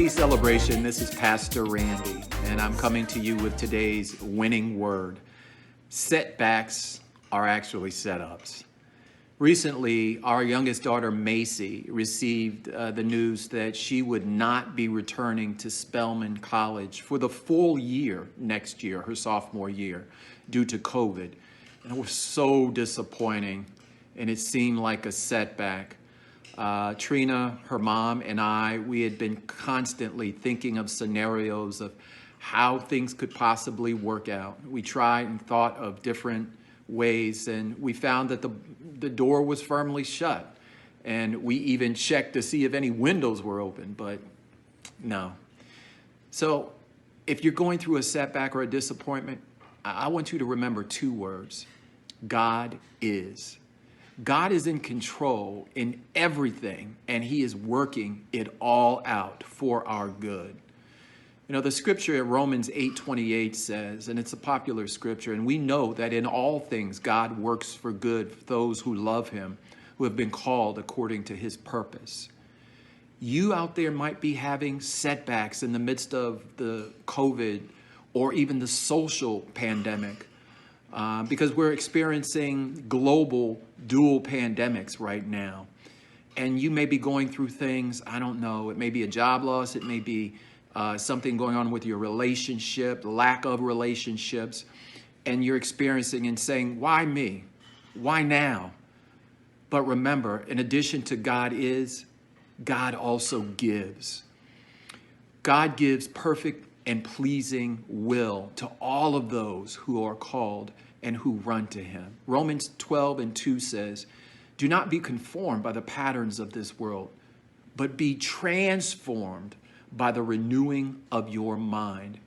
Happy celebration. This is Pastor Randy, and I'm coming to you with today's winning word. Setbacks are actually setups. Recently, our youngest daughter, Macy, received the news that she would not be returning to Spelman College for the full year next year, her sophomore year, due to COVID. And it was so disappointing, and it seemed like a setback. Trina, her mom, and we had been constantly thinking of scenarios of how things could possibly work out. We tried and thought of different ways, and we found that the door was firmly shut. And we even checked to see if any windows were open, but no. So if you're going through a setback or a disappointment, I want you to remember two words: God is. God is in control in everything, and he is working it all out for our good. You know, the scripture in Romans 8:28 says, and it's a popular scripture, and we know that in all things God works for good for those who love him, who have been called according to his purpose. You out there might be having setbacks in the midst of the COVID or even the social pandemic. Because we're experiencing global dual pandemics right now. And you may be going through things, I don't know, it may be a job loss, it may be something going on with your relationship, lack of relationships, and you're experiencing and saying, why me? Why now? But remember, in addition to God is, God also gives. God gives perfect and pleasing will to all of those who are called and who run to him. Romans 12:2 says, do not be conformed by the patterns of this world, but be transformed by the renewing of your mind.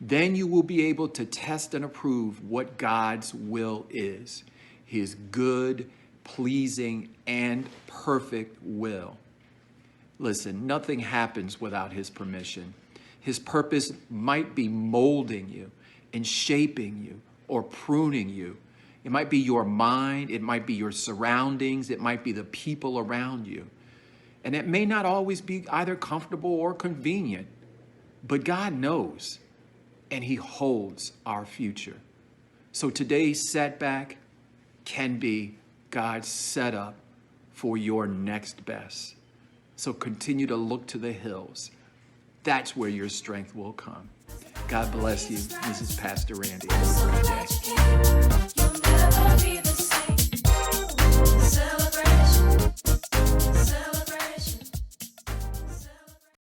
Then you will be able to test and approve what God's will is, his good, pleasing, and perfect will. Listen, nothing happens without his permission. His purpose might be molding you and shaping you or pruning you. It might be your mind. It might be your surroundings. It might be the people around you. And it may not always be either comfortable or convenient, but God knows, and he holds our future. So today's setback can be God's setup for your next best. So continue to look to the hills. That's where your strength will come. God bless you. This is Pastor Randy. Have a great day.